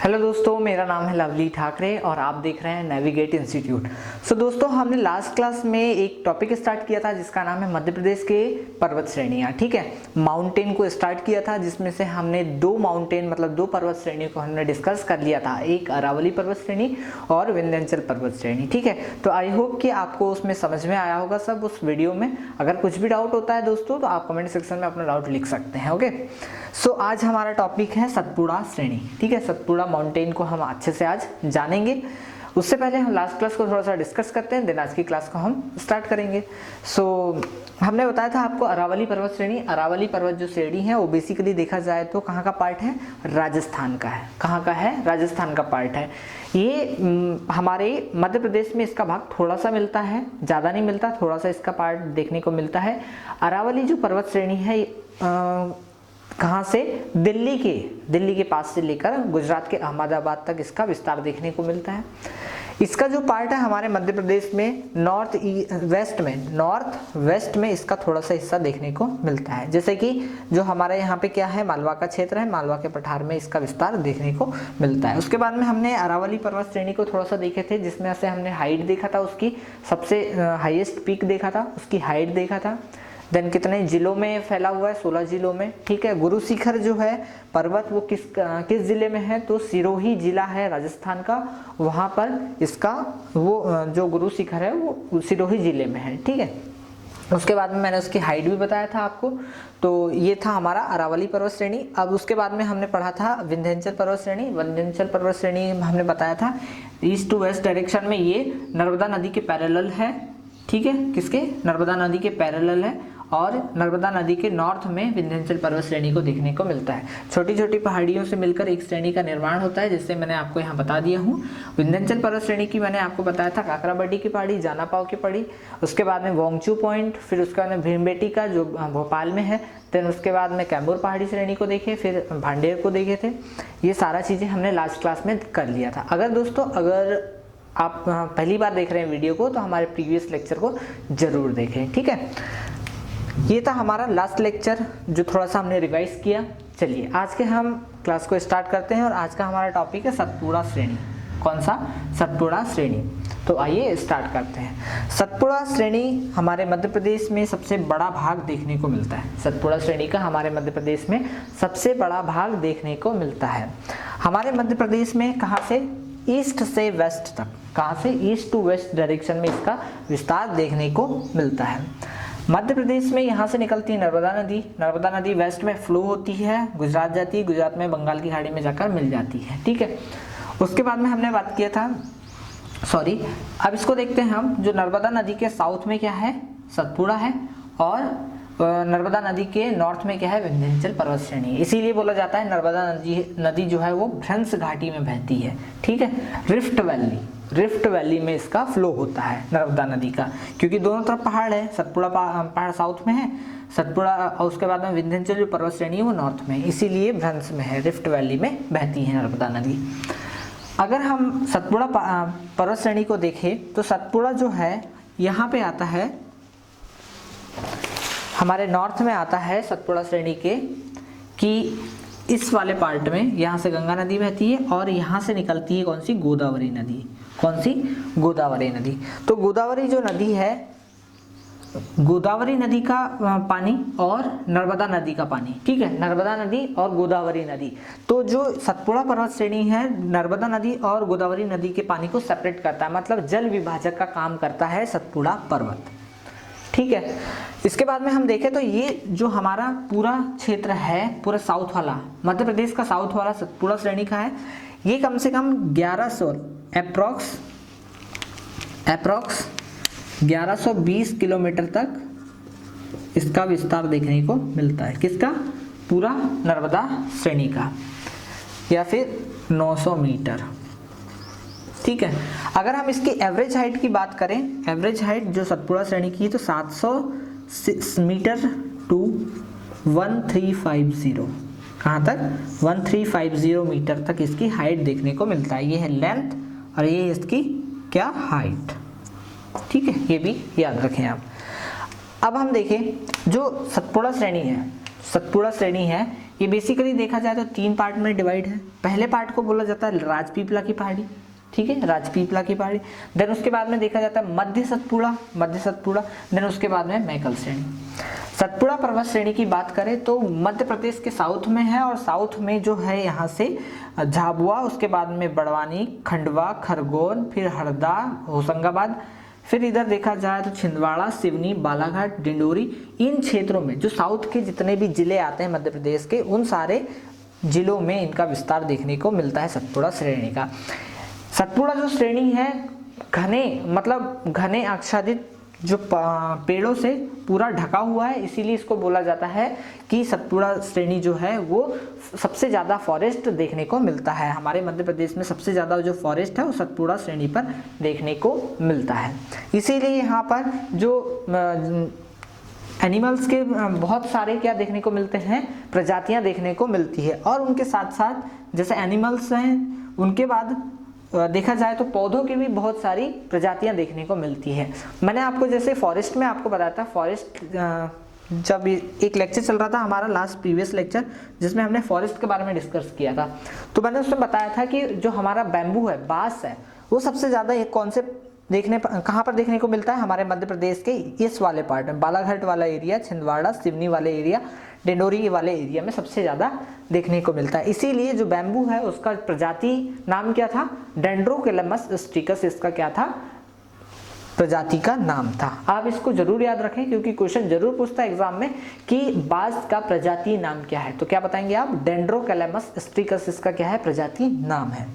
Hello दोस्तों, मेरा नाम है लवली ठाकरे और आप देख रहे हैं नेविगेट इंस्टीट्यूट। सो दोस्तों, हमने लास्ट क्लास में एक टॉपिक स्टार्ट किया था जिसका नाम है मध्य प्रदेश के पर्वत श्रेणियाँ। ठीक है, माउंटेन को स्टार्ट किया था जिसमें से हमने दो माउंटेन मतलब दो पर्वत श्रेणियों को हमने डिस्कस कर लिया था, एक अरावली पर्वत श्रेणी और विंध्याचल पर्वत श्रेणी। ठीक है, तो आई होप कि आपको उसमें समझ में आया होगा सब उस वीडियो में। अगर कुछ भी डाउट होता है दोस्तों तो आप कमेंट सेक्शन में अपना डाउट लिख सकते हैं। ओके, सो आज हमारा टॉपिक है सतपुड़ा श्रेणी। ठीक है, सतपुड़ा माउंटेन को हम अच्छे से आज जानेंगे। उससे पहले हम लास्ट क्लास को थोड़ा सा डिस्कस करते हैं, देन आज की क्लास को हम स्टार्ट करेंगे। सो हमने बताया था आपको अरावली पर्वत श्रेणी। अरावली पर्वत जो श्रेणी है वो बेसिकली देखा जाए तो कहाँ का पार्ट है? राजस्थान का है। कहाँ का है? राजस्थान का पार्ट है। ये हमारे मध्य प्रदेश में इसका भाग थोड़ा सा मिलता है, ज़्यादा नहीं मिलता, थोड़ा सा इसका पार्ट देखने को मिलता है। अरावली जो पर्वत श्रेणी है कहाँ से? दिल्ली के पास से लेकर गुजरात के अहमदाबाद तक इसका विस्तार देखने को मिलता है। इसका जो पार्ट है हमारे मध्य प्रदेश में नॉर्थ वेस्ट में इसका थोड़ा सा हिस्सा देखने को मिलता है। जैसे कि जो हमारे यहाँ पे क्या है, मालवा का क्षेत्र है, मालवा के पठार में इसका विस्तार देखने को मिलता है। उसके बाद में हमने अरावली पर्वत श्रेणी को थोड़ा सा देखे थे, जिसमें से हमने हाइट देखा था, उसकी सबसे हाईएस्ट पीक देखा था, उसकी हाइट देखा था। देन कितने जिलों में फैला हुआ है? 16 जिलों में। ठीक है, गुरु शिखर जो है पर्वत वो किस जिले में है? तो सिरोही जिला है राजस्थान का, वहाँ पर इसका वो जो गुरु शिखर है वो सिरोही जिले में है। ठीक है, उसके बाद में मैंने उसकी हाइट भी बताया था आपको। तो ये था हमारा अरावली पर्वत श्रेणी। अब उसके बाद में हमने पढ़ा था विंध्याचल पर्वत श्रेणी। विंध्याचल पर्वत श्रेणी हमने बताया था ईस्ट टू वेस्ट डायरेक्शन में ये नर्मदा नदी के पैरेलल है। ठीक है, किसके? नर्मदा नदी के पैरेलल है और नर्मदा नदी के नॉर्थ में विंध्याचल पर्वत श्रेणी को देखने को मिलता है। छोटी छोटी पहाड़ियों से मिलकर एक श्रेणी का निर्माण होता है, जिससे मैंने आपको यहाँ बता दिया हूँ। विंध्याचल पर्वत श्रेणी की मैंने आपको बताया था काकराबड्डी की पहाड़ी, जानापाव की पहाड़ी, उसके बाद में वोंगचू पॉइंट, फिर उसके बाद में भीमबेटी का जो भोपाल में है, देन उसके बाद में कैम्बूर पहाड़ी श्रेणी को देखे, फिर भांडेर को देखे थे। ये सारा चीज़ें हमने लास्ट क्लास में कर लिया था। अगर आप पहली बार देख रहे हैं वीडियो को तो हमारे प्रीवियस लेक्चर को जरूर देखें। ठीक है, ये था हमारा लास्ट लेक्चर जो थोड़ा सा हमने रिवाइज किया। चलिए आज के हम क्लास को स्टार्ट करते हैं और आज का हमारा टॉपिक है सतपुड़ा श्रेणी। कौन सा? सतपुड़ा श्रेणी। तो आइए स्टार्ट करते हैं। सतपुड़ा श्रेणी हमारे मध्य प्रदेश में सबसे बड़ा भाग देखने को मिलता है। सतपुड़ा श्रेणी का हमारे मध्य प्रदेश में सबसे बड़ा भाग देखने को मिलता है। हमारे मध्य प्रदेश में कहाँ से? ईस्ट से वेस्ट तक। कहाँ से? ईस्ट टू वेस्ट डायरेक्शन में इसका विस्तार देखने को मिलता है। मध्य प्रदेश में यहाँ से निकलती है नर्मदा नदी। नर्मदा नदी वेस्ट में फ्लो होती है, गुजरात जाती है, गुजरात में बंगाल की खाड़ी में जाकर मिल जाती है। ठीक है, उसके बाद में हमने बात किया था, अब इसको देखते हैं हम। जो नर्मदा नदी के साउथ में क्या है? सतपुड़ा है, और नर्मदा नदी के नॉर्थ में क्या है? विंध्याचल पर्वत श्रेणी। इसीलिए बोला जाता है नर्मदा नदी जो है वो भ्रंश घाटी में बहती है। ठीक है, रिफ्ट वैली में इसका फ्लो होता है नर्मदा नदी का, क्योंकि दोनों तरफ पहाड़ है। सतपुड़ा पहाड़ साउथ में है, सतपुड़ा और उसके बाद में विंध्याचल जो पर्वत श्रेणी है वो नॉर्थ में, इसीलिए भ्रंश में है, रिफ्ट वैली में बहती है नर्मदा नदी। अगर हम सतपुड़ा पर्वत श्रेणी को देखें तो सतपुड़ा जो है यहाँ पे आता है, हमारे नॉर्थ में आता है सतपुड़ा श्रेणी के, कि इस वाले पार्ट में यहाँ से गंगा नदी बहती है और यहाँ से निकलती है कौन सी? गोदावरी नदी। कौन सी? गोदावरी नदी। तो गोदावरी जो नदी है, गोदावरी नदी का पानी और नर्मदा नदी का पानी, ठीक है, नर्मदा नदी और गोदावरी नदी। तो जो सतपुड़ा पर्वत श्रेणी है नर्मदा नदी और गोदावरी नदी के पानी को सेपरेट करता है, मतलब जल विभाजक का काम करता है सतपुड़ा पर्वत। ठीक है, इसके बाद में हम देखें तो ये जो हमारा पूरा क्षेत्र है, पूरा साउथ वाला मध्य प्रदेश का साउथ वाला सतपुड़ा श्रेणी का है, ये कम से कम 1100 अप्रॉक्स 1120 किलोमीटर तक इसका विस्तार देखने को मिलता है। किसका? पूरा नर्मदा श्रेणी का, या फिर 900 मीटर। ठीक है, अगर हम इसकी एवरेज हाइट की बात करें, एवरेज हाइट जो सतपुड़ा श्रेणी की है तो 700 मीटर टू 1350, कहाँ तक? 1350 मीटर तक इसकी हाइट देखने को मिलता है। ये है लेंथ और ये इसकी क्या? हाइट। ठीक है, ये भी याद रखें आप। अब हम देखें जो सतपुड़ा श्रेणी है, ये बेसिकली देखा जाए तो 3 पार्ट में डिवाइड है। पहले पार्ट को बोला जाता है राजपीपला की पहाड़ी, ठीक है, राजपीपला की पहाड़ी। देन उसके बाद में देखा जाता है मध्य सतपुड़ा, देन उसके बाद में मैकल श्रेणी। सतपुड़ा पर्वत श्रेणी की बात करें तो मध्य प्रदेश के साउथ में है, और साउथ में जो है यहाँ से झाबुआ, उसके बाद में बड़वानी, खंडवा, खरगोन, फिर हरदा, होशंगाबाद, फिर इधर देखा जाए तो छिंदवाड़ा, सिवनी, बालाघाट, डिंडोरी, इन क्षेत्रों में जो साउथ के जितने भी जिले आते हैं मध्य प्रदेश के, उन सारे जिलों में इनका विस्तार देखने को मिलता है सतपुड़ा श्रेणी का। सतपुड़ा जो श्रेणी है घने आच्छादित जो पेड़ों से पूरा ढका हुआ है, इसीलिए इसको बोला जाता है कि सतपुड़ा श्रेणी जो है वो सबसे ज़्यादा फॉरेस्ट देखने को मिलता है। हमारे मध्य प्रदेश में सबसे ज़्यादा जो फॉरेस्ट है वो सतपुड़ा श्रेणी पर देखने को मिलता है। इसीलिए यहाँ पर जो एनिमल्स के बहुत सारे क्या देखने को मिलते हैं, प्रजातियाँ देखने को मिलती है। और उनके साथ साथ जैसे एनिमल्स हैं, उनके बाद देखा जाए तो पौधों की भी बहुत सारी प्रजातियां देखने को मिलती है। मैंने आपको जैसे फॉरेस्ट में आपको बताया था, फॉरेस्ट जब एक लेक्चर चल रहा था हमारा लास्ट प्रीवियस लेक्चर, जिसमें हमने फॉरेस्ट के बारे में डिस्कस किया था, तो मैंने उसमें बताया था कि जो हमारा बैम्बू है, बांस है, वो सबसे ज़्यादा एक कॉन्सेप्ट कहाँ पर देखने को मिलता है, हमारे मध्य प्रदेश के इस वाले पार्ट में, बालाघाट वाला एरिया, छिंदवाड़ा, सिवनी वाले एरिया, डिंडोरी वाले एरिया में सबसे ज़्यादा देखने को मिलता है। इसीलिए जो बैम्बू है उसका प्रजाति नाम क्या था, डेंड्रोकैलेमस स्टिकस, इसका क्या था, प्रजाति का नाम था। आप इसको जरूर याद रखें क्योंकि क्वेश्चन जरूर पूछता है एग्जाम में कि बांस का प्रजाति नाम क्या है, तो क्या बताएंगे आप, डेंड्रोकैलेमस स्टिकस इसका क्या है, प्रजाति नाम है।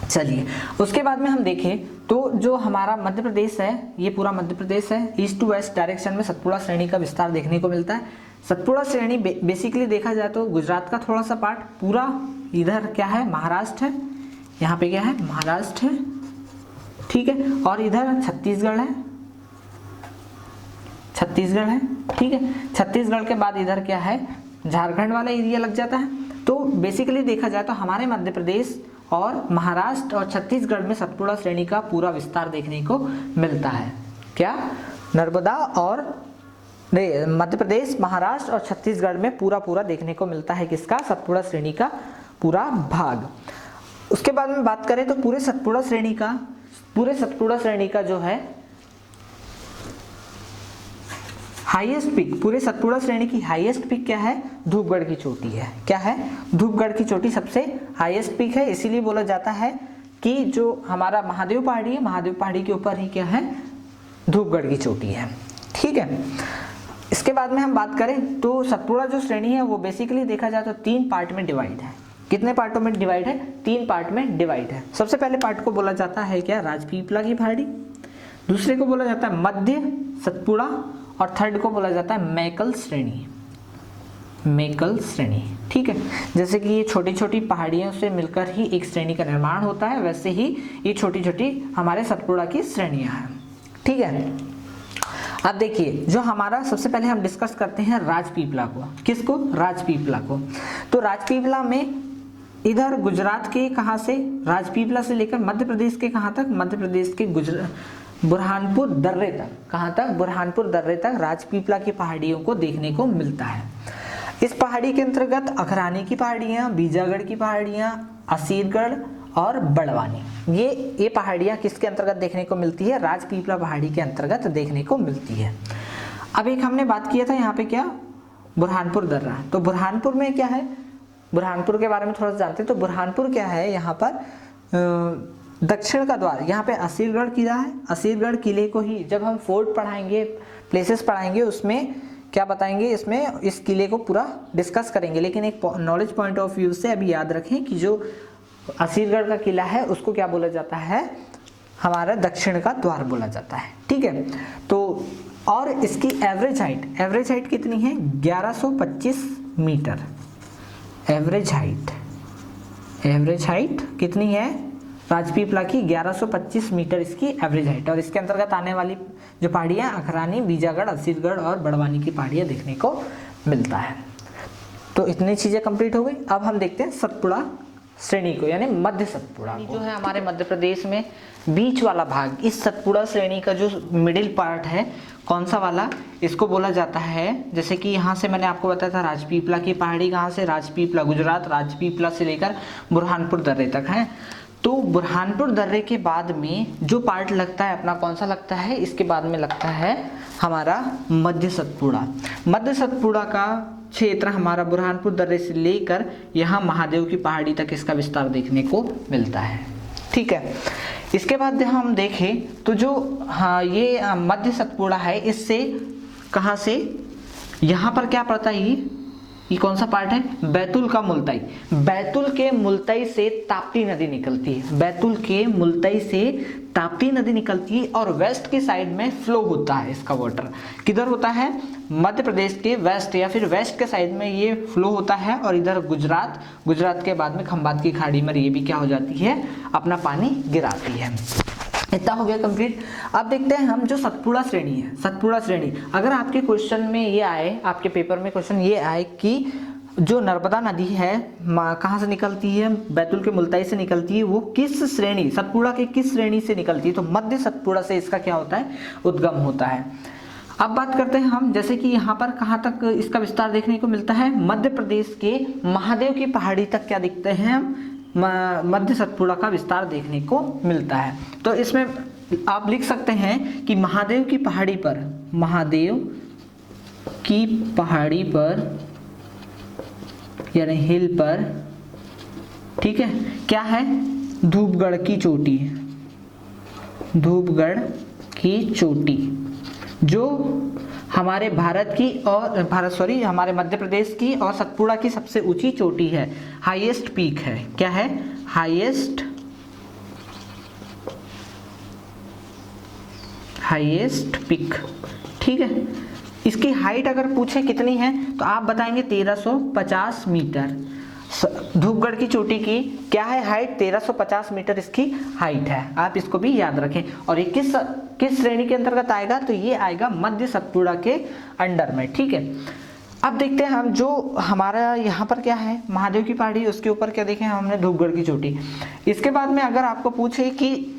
चलिए उसके बाद में हम देखें तो जो हमारा मध्य प्रदेश है, ये पूरा मध्य प्रदेश है, ईस्ट टू वेस्ट डायरेक्शन में सतपुड़ा श्रेणी का विस्तार देखने को मिलता है। सतपुड़ा श्रेणी बेसिकली देखा जाए तो गुजरात का थोड़ा सा पार्ट, पूरा इधर क्या है, महाराष्ट्र है, यहाँ पे क्या है, महाराष्ट्र है, ठीक है, और इधर छत्तीसगढ़ है, ठीक है, छत्तीसगढ़ के बाद इधर क्या है, झारखंड वाला एरिया लग जाता है। तो बेसिकली देखा जाए तो हमारे मध्य प्रदेश और महाराष्ट्र और छत्तीसगढ़ में सतपुड़ा श्रेणी का पूरा विस्तार देखने को मिलता है। क्या, नर्मदा और मध्य प्रदेश, महाराष्ट्र और छत्तीसगढ़ में पूरा देखने को मिलता है किसका, सतपुड़ा श्रेणी का पूरा भाग। उसके बाद में बात करें तो पूरे सतपुड़ा श्रेणी का जो है हाईएस्ट पीक, पूरे सतपुड़ा श्रेणी की हाईएस्ट पीक क्या है, धूपगढ़ की चोटी है। क्या है, धूपगढ़ की चोटी सबसे हाईएस्ट पीक है, इसीलिए बोला जाता है कि जो हमारा महादेव पहाड़ी है, महादेव पहाड़ी के ऊपर ही क्या है, धूपगढ़ की चोटी है, ठीक है। इसके बाद में हम बात करें तो सतपुड़ा जो श्रेणी है वो बेसिकली देखा जाए तो 3 पार्ट में डिवाइड है। कितने पार्टों में डिवाइड है, 3 पार्ट में डिवाइड है। सबसे पहले पार्ट को बोला जाता है क्या, राजपीपला की पहाड़ी, दूसरे को बोला जाता है मध्य सतपुड़ा, और थर्ड को बोला जाता है मैकल श्रेणी, ठीक है। जैसे कि ये छोटी छोटी पहाड़ियों से मिलकर ही एक श्रेणी का निर्माण होता है, वैसे ही ये छोटी छोटी हमारे सतपुड़ा की श्रेणियां हैं, ठीक है। अब देखिए जो हमारा सबसे पहले हम डिस्कस करते हैं राजपीपला को, किसको, राजपीपला को। तो राजपीपला में इधर गुजरात के कहाँ से, राजपीपला से लेकर मध्य प्रदेश के कहाँ तक, मध्य प्रदेश के बुरहानपुर दर्रे तक, कहाँ तक, बुरहानपुर दर्रे तक राजपीपला की पहाड़ियों को देखने को मिलता है। इस पहाड़ी के अंतर्गत अखरानी की पहाड़ियाँ, बीजागढ़ की पहाड़ियाँ, असीरगढ़ और बड़वानी, ये पहाड़ियाँ किसके अंतर्गत देखने को मिलती है, राजपीपला पहाड़ी के अंतर्गत देखने को मिलती है। अब एक हमने बात किया था यहाँ पे क्या, बुरहानपुर दर्रा, तो बुरहानपुर में क्या है, बुरहानपुर के बारे में थोड़ा सा जानते हैं। तो बुरहानपुर क्या है, यहाँ पर दक्षिण का द्वार, यहाँ पे असीरगढ़ किला है, असीरगढ़ किले को ही जब हम फोर्ट पढ़ाएंगे, प्लेसेस पढ़ाएंगे, उसमें क्या बताएंगे, इसमें इस किले को पूरा डिस्कस करेंगे। लेकिन एक नॉलेज पॉइंट ऑफ व्यू से अभी याद रखें कि जो असीरगढ़ का किला है उसको क्या बोला जाता है, हमारा दक्षिण का द्वार बोला जाता है, ठीक है। तो और इसकी एवरेज हाइट कितनी है, 1125 मीटर। एवरेज हाइट कितनी है राजपीपला की, 1125 मीटर इसकी एवरेज हाइट। और इसके अंतर्गत आने वाली जो पहाड़ियाँ अखरानी, बीजागढ़, असीरगढ़ और बड़वानी की पहाड़ियाँ देखने को मिलता है। तो इतनी चीज़ें कंप्लीट हो गई। अब हम देखते हैं सतपुड़ा श्रेणी को, यानी मध्य सतपुड़ा को। जो है हमारे मध्य प्रदेश में बीच वाला भाग, इस सतपुड़ा श्रेणी का जो मिडिल पार्ट है, कौन सा वाला, इसको बोला जाता है, जैसे कि यहाँ से मैंने आपको बताया था राजपीपला की पहाड़ी, कहाँ से, राजपीपला गुजरात, राजपीपला से लेकर बुरहानपुर दर्रे तक है। तो बुरहानपुर दर्रे के बाद में जो पार्ट लगता है अपना, कौन सा लगता है, इसके बाद में लगता है हमारा मध्य सतपुड़ा। मध्य सतपुड़ा का क्षेत्र हमारा बुरहानपुर दर्रे से लेकर यहाँ महादेव की पहाड़ी तक इसका विस्तार देखने को मिलता है। ठीक है, इसके बाद हम देखें तो जो ये मध्य सतपुड़ा है, इससे कहाँ से, यहाँ पर क्या पड़ता है, ये कौन सा पार्ट है, बैतूल का मुल्ताई। बैतूल के मुल्ताई से ताप्ती नदी निकलती है, बैतूल के मुल्ताई से ताप्ती नदी निकलती है और वेस्ट की साइड में फ्लो होता है इसका वाटर। किधर होता है, मध्य प्रदेश के वेस्ट या फिर वेस्ट के साइड में ये फ्लो होता है और इधर गुजरात, गुजरात के बाद में खंबात की खाड़ी में ये भी क्या हो जाती है, अपना पानी गिराती है। इतना हो गया कंप्लीट। अब देखते हैं हम जो सतपुड़ा श्रेणी है, सतपुड़ा श्रेणी, अगर आपके क्वेश्चन में ये आए, आपके पेपर में क्वेश्चन ये आए कि जो नर्मदा नदी है कहाँ से निकलती है, बैतूल के मुल्ताई से निकलती है, वो किस श्रेणी, सतपुड़ा के किस श्रेणी से निकलती है, तो मध्य सतपुड़ा से इसका क्या होता है, उद्गम होता है। अब बात करते हैं हम, जैसे कि यहाँ पर कहाँ तक इसका विस्तार देखने को मिलता है, मध्य प्रदेश के महादेव की पहाड़ी तक क्या दिखते हैं, मध्य सतपुड़ा का विस्तार देखने को मिलता है। तो इसमें आप लिख सकते हैं कि महादेव की पहाड़ी पर, महादेव की पहाड़ी पर यानी हिल पर, ठीक है, क्या है, धूपगढ़ की चोटी, धूपगढ़ की चोटी जो हमारे भारत की और हमारे मध्य प्रदेश की और सतपुड़ा की सबसे ऊंची चोटी है, हाईएस्ट पीक है, क्या है, हाईएस्ट पीक। ठीक है, इसकी हाइट अगर पूछे कितनी है तो आप बताएंगे 1350 मीटर। धूपगढ़ की चोटी की क्या है हाइट, 1350 मीटर इसकी हाइट है, आप इसको भी याद रखें। और ये किस श्रेणी के अंतर्गत आएगा, तो ये आएगा मध्य सतपुड़ा के अंडर में। ठीक है, अब देखते हैं हम जो हमारा यहाँ पर क्या है, महादेव की पहाड़ी, उसके ऊपर क्या देखें हमने, धूपगढ़ की चोटी। इसके बाद में अगर आपको पूछे कि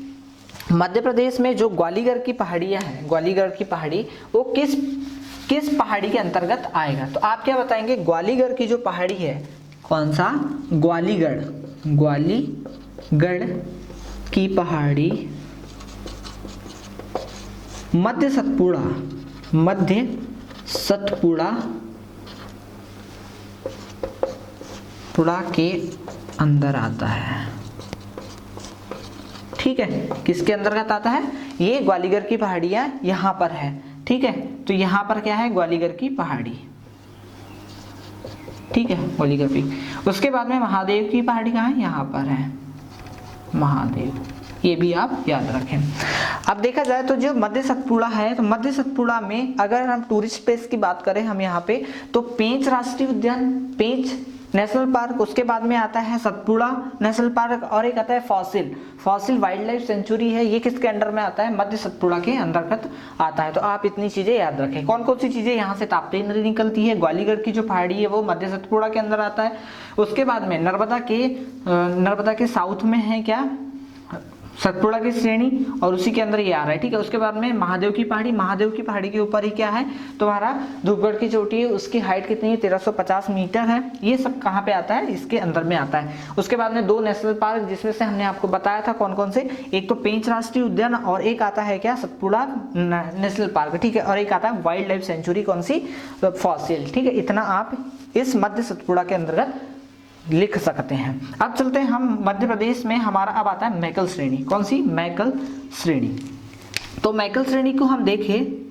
मध्य प्रदेश में जो ग्वालियर की पहाड़ियाँ हैं, ग्वालियर की पहाड़ी वो किस पहाड़ी के अंतर्गत आएगा, तो आप क्या बताएंगे, ग्वालियर की जो पहाड़ी है, कौन सा, ग्वालीगढ़, ग्वालीगढ़ की पहाड़ी मध्य सतपुड़ा, मध्य सतपुड़ा के अंदर आता है। ठीक है, किसके अंतर्गत आता है, ये ग्वालियर की पहाड़ियां यहाँ पर है। ठीक है, तो यहाँ पर क्या है, ग्वालियर की पहाड़ी। ठीक है, ग्वालियर पीक। उसके बाद में महादेव की पहाड़ी कहाँ है, यहाँ पर है महादेव, ये भी आप याद रखें। अब देखा जाए तो जो मध्य सतपुड़ा है, तो मध्य सतपुड़ा में अगर हम टूरिस्ट प्लेस की बात करें हम यहाँ पे, तो पेंच राष्ट्रीय उद्यान, पेंच नेशनल पार्क, उसके बाद में आता है सतपुड़ा नेशनल पार्क और एक आता है फॉसिल वाइल्ड लाइफ सेंचुरी है। ये किसके अंडर में आता है, मध्य सतपुड़ा के अंतर्गत आता है। तो आप इतनी चीजें याद रखें। कौन कौन सी चीजें, यहाँ से ताप्ती नदी निकलती है, ग्वालियर की जो पहाड़ी है वो मध्य सतपुड़ा के अंदर आता है। उसके बाद में नर्मदा के साउथ में है क्या, सतपुड़ा की श्रेणी, और उसी के अंदर ये आ रहा है। ठीक है, उसके बाद में महादेव की पहाड़ी के ऊपर ही क्या है, तुम्हारा धूपगढ़ की चोटी है, उसकी हाइट कितनी है, 1350 मीटर है। ये सब कहाँ पे आता है, इसके अंदर में आता है। उसके बाद में 2 नेशनल पार्क, जिसमें से हमने आपको बताया था कौन कौन से, एक तो पेंच राष्ट्रीय उद्यान और एक आता है क्या, सतपुड़ा नेशनल पार्क। ठीक है, और एक आता है वाइल्ड लाइफ सेंचुरी, कौन सी, फॉसिल। ठीक है, इतना आप इस मध्य सतपुड़ा के अंतर्गत लिख सकते हैं। अब चलते हैं हम मध्य प्रदेश में, हमारा अब आता है मैकल श्रेणी। कौन सी, मैकल श्रेणी। तो मैकल श्रेणी को हम देखें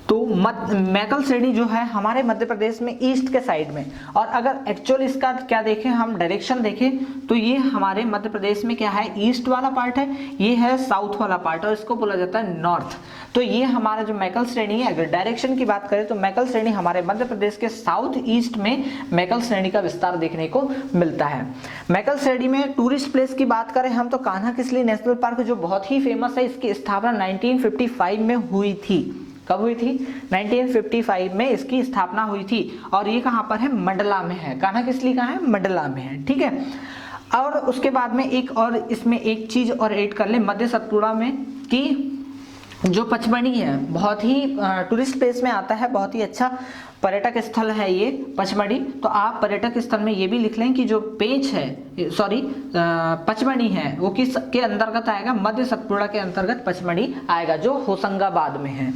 तो मैकल श्रेणी जो है हमारे मध्य प्रदेश में ईस्ट के साइड में, और अगर एक्चुअल इसका क्या देखें, हम डायरेक्शन देखें तो ये हमारे मध्य प्रदेश में क्या है, ईस्ट वाला पार्ट है, ये है साउथ वाला पार्ट, और इसको बोला जाता है नॉर्थ। तो ये हमारा जो मैकल श्रेणी है, अगर डायरेक्शन की बात करें तो मैकल श्रेणी हमारे मध्य प्रदेश के साउथ ईस्ट में मैकल श्रेणी का विस्तार देखने को मिलता है। मैकल श्रेणी में टूरिस्ट प्लेस की बात करें हम तो कान्हा किसली नेशनल पार्क जो बहुत ही फेमस है, इसकी स्थापना 1955 में हुई थी। कब हुई थी, 1955 में इसकी स्थापना हुई थी, और ये कहाँ पर है, मंडला में है। कान्हा किसली कहाँ है, मंडला में है। ठीक है, और उसके बाद में एक और इसमें एक चीज और ऐड कर ले मध्य सतपुड़ा में, कि जो पचमढ़ी है बहुत ही टूरिस्ट प्लेस में आता है, बहुत ही अच्छा पर्यटक स्थल है ये पचमढ़ी। तो आप पर्यटक स्थल में ये भी लिख लें कि जो पेंच है, सॉरी पचमढ़ी है, वो किस के अंतर्गत आएगा, मध्य सतपुड़ा के अंतर्गत पचमढ़ी आएगा, जो होशंगाबाद में है।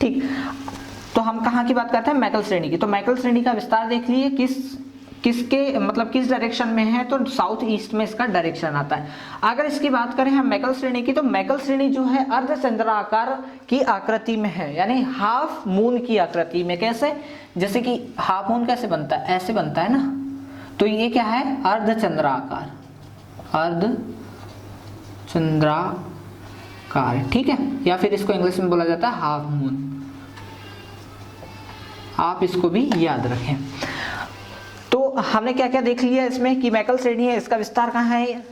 ठीक, तो हम कहाँ की बात करते हैं, मैकल श्रेणी की। तो मैकल श्रेणी का विस्तार देख लिए, किसके मतलब किस डायरेक्शन में है, तो साउथ ईस्ट में इसका डायरेक्शन आता है। अगर इसकी बात करें हम मैकल श्रेणी की, तो मैकल श्रेणी जो है अर्धचंद्राकार की आकृति में है, यानी हाफ मून की आकृति में। कैसे, जैसे कि हाफ मून कैसे बनता है, ऐसे बनता है ना, तो ये क्या है, अर्धचंद्राकार, अर्धचंद्राकार, ठीक है, या फिर इसको इंग्लिश में बोला जाता है हाफ मून। आप इसको भी याद रखें। तो हमने क्या क्या देख लिया इसमें, कि मैकल श्रेणी है, इसका विस्तार कहाँ है,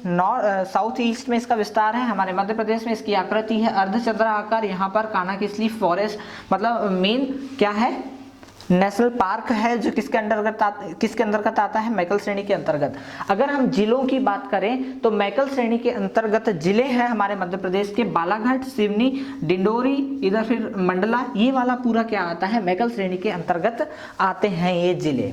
साउथ ईस्ट में इसका विस्तार है, हमारे मध्य प्रदेश में इसकी आकृति है अर्धचंद्राकार। यहाँ पर कान्हा किसली फॉरेस्ट, मतलब मेन क्या है, नेशनल पार्क है, जो किसके अंतर्गत आता है, मैकल श्रेणी के अंतर्गत। अगर हम जिलों की बात करें तो मैकल श्रेणी के अंतर्गत जिले हैं हमारे मध्य प्रदेश के, बालाघाट, सिवनी, डिंडोरी, इधर फिर मंडला, ये वाला पूरा क्या आता है, मैकल श्रेणी के अंतर्गत आते हैं ये जिले।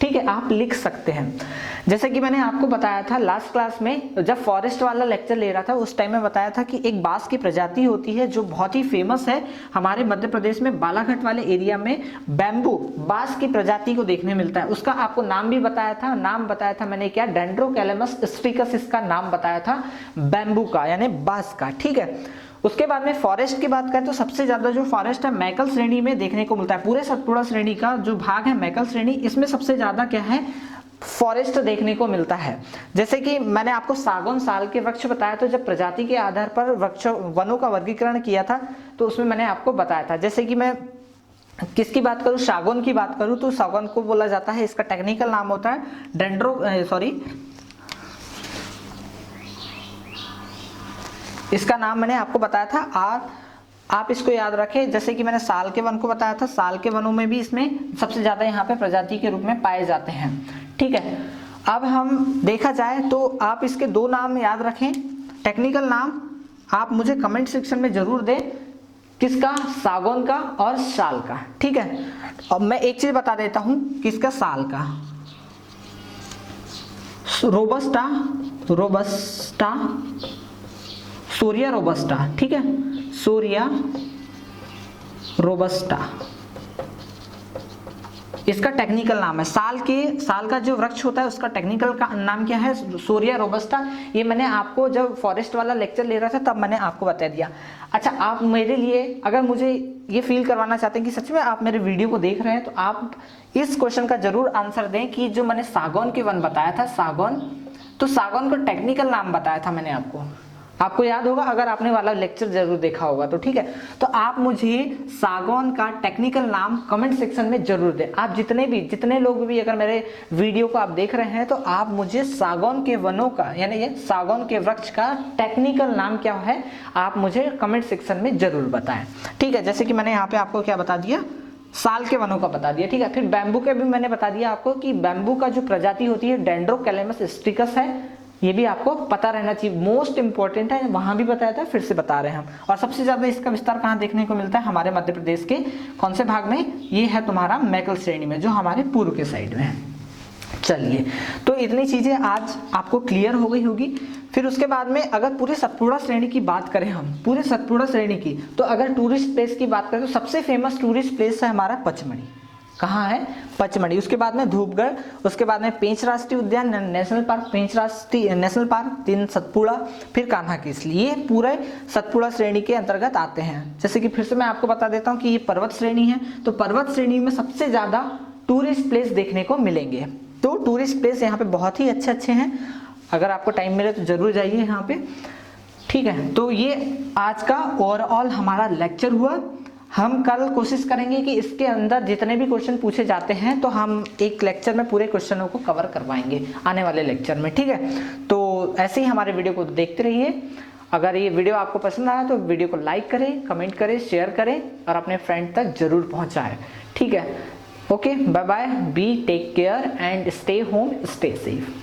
ठीक है, आप लिख सकते हैं। जैसे कि मैंने आपको बताया था लास्ट क्लास में, जब फॉरेस्ट वाला लेक्चर ले रहा था उस टाइम में बताया था कि एक बांस की प्रजाति होती है जो बहुत ही फेमस है हमारे मध्य प्रदेश में, बालाघाट वाले एरिया में बैम्बू बांस की प्रजाति को देखने मिलता है। उसका आपको नाम भी बताया था, नाम बताया था मैंने क्या, डेंड्रोकैलेमस स्ट्रिकस इसका नाम बताया था, बैम्बू का यानी बांस का। ठीक है, उसके बाद में फॉरेस्ट की बात करें तो सबसे ज्यादा जो फॉरेस्ट है मैकल श्रेणी में देखने को मिलता है। पूरे सतपुड़ा श्रेणी का जो भाग है मैकल श्रेणी, इसमें सबसे ज्यादा क्या है, फॉरेस्ट देखने को मिलता है। जैसे कि मैंने आपको सागौन साल के वृक्ष बताया, तो जब प्रजाति के आधार पर वृक्ष वनों का वर्गीकरण किया था तो उसमें मैंने आपको बताया था। जैसे कि मैं किसकी बात करूं, सागौन की बात करूं तो सागौन को बोला जाता है, इसका टेक्निकल नाम होता है इसका नाम मैंने आपको बताया था आप इसको याद रखें। जैसे कि मैंने साल के वन को बताया था, साल के वनों में भी इसमें सबसे ज्यादा यहाँ पे प्रजाति के रूप में पाए जाते हैं। ठीक है, अब हम देखा जाए तो आप इसके दो नाम याद रखें, टेक्निकल नाम आप मुझे कमेंट सेक्शन में जरूर दें, किसका, सागौन का और साल का। ठीक है, अब मैं एक चीज बता देता हूं, किसका, साल का, रोबस्टा सोरिया रोबस्टा। ठीक है, सोरिया रोबस्टा इसका टेक्निकल नाम है। साल का जो वृक्ष होता है उसका टेक्निकल का नाम क्या है, सोरिया रोबस्टा। ये मैंने आपको जब फॉरेस्ट वाला लेक्चर ले रहा था तब मैंने आपको बता दिया। अच्छा, आप मेरे लिए अगर मुझे ये फील करवाना चाहते हैं कि सच में आप मेरे वीडियो को देख रहे हैं, तो आप इस क्वेश्चन का जरूर आंसर दें कि जो मैंने सागौन के वन बताया था, तो सागौन का टेक्निकल नाम बताया था मैंने आपको याद होगा अगर आपने वाला लेक्चर जरूर देखा होगा तो। ठीक है, तो आप मुझे सागौन का टेक्निकल नाम कमेंट सेक्शन में जरूर दें। आप जितने लोग भी अगर मेरे वीडियो को आप देख रहे हैं तो आप मुझे सागौन के वनों का यानी ये सागौन के वृक्ष का टेक्निकल नाम क्या है आप मुझे कमेंट सेक्शन में जरूर बताएं। ठीक है, जैसे कि मैंने यहाँ पे आपको क्या बता दिया, साल के वनों का बता दिया। ठीक है, फिर बैम्बू के भी मैंने बता दिया आपको कि बैम्बू का जो प्रजाति होती है डेंड्रोकैलेमस स्ट्रिकस है, ये भी आपको पता रहना चाहिए, मोस्ट इंपॉर्टेंट है। वहां भी बताया था, फिर से बता रहे हैं हम। और सबसे ज्यादा इसका विस्तार कहाँ देखने को मिलता है, हमारे मध्य प्रदेश के कौन से भाग में, ये है तुम्हारा मैकल श्रेणी में, जो हमारे पूर्व के साइड में है। चलिए, तो इतनी चीजें आज आपको क्लियर हो गई होगी। फिर उसके बाद में अगर पूरे सतपुड़ा श्रेणी की बात करें हम, पूरे सतपुड़ा श्रेणी की, तो अगर टूरिस्ट प्लेस की बात करें तो सबसे फेमस टूरिस्ट प्लेस है हमारा पचमढ़ी। कहाँ है, पचमढ़ी। उसके बाद में धूपगढ़, उसके बाद में पेंच राष्ट्रीय उद्यान, नेशनल पार्क, पेंच राष्ट्रीय नेशनल पार्क, 3 सतपुड़ा, फिर कान्हा किसली, ये पूरे सतपुड़ा श्रेणी के अंतर्गत आते हैं। जैसे कि फिर से मैं आपको बता देता हूँ कि ये पर्वत श्रेणी है, तो पर्वत श्रेणी में सबसे ज्यादा टूरिस्ट प्लेस देखने को मिलेंगे। तो टूरिस्ट प्लेस यहाँ पे बहुत ही अच्छे हैं, अगर आपको टाइम मिले तो जरूर जाइए यहाँ पे। ठीक है, तो ये आज का ओवरऑल हमारा लेक्चर हुआ। हम कल कोशिश करेंगे कि इसके अंदर जितने भी क्वेश्चन पूछे जाते हैं तो हम एक लेक्चर में पूरे क्वेश्चनों को कवर करवाएंगे आने वाले लेक्चर में। ठीक है, तो ऐसे ही हमारे वीडियो को देखते रहिए। अगर ये वीडियो आपको पसंद आया तो वीडियो को लाइक करें, कमेंट करें, शेयर करें और अपने फ्रेंड तक जरूर पहुंचाएं। ठीक है, okay, bye bye, be take care and stay home, stay safe.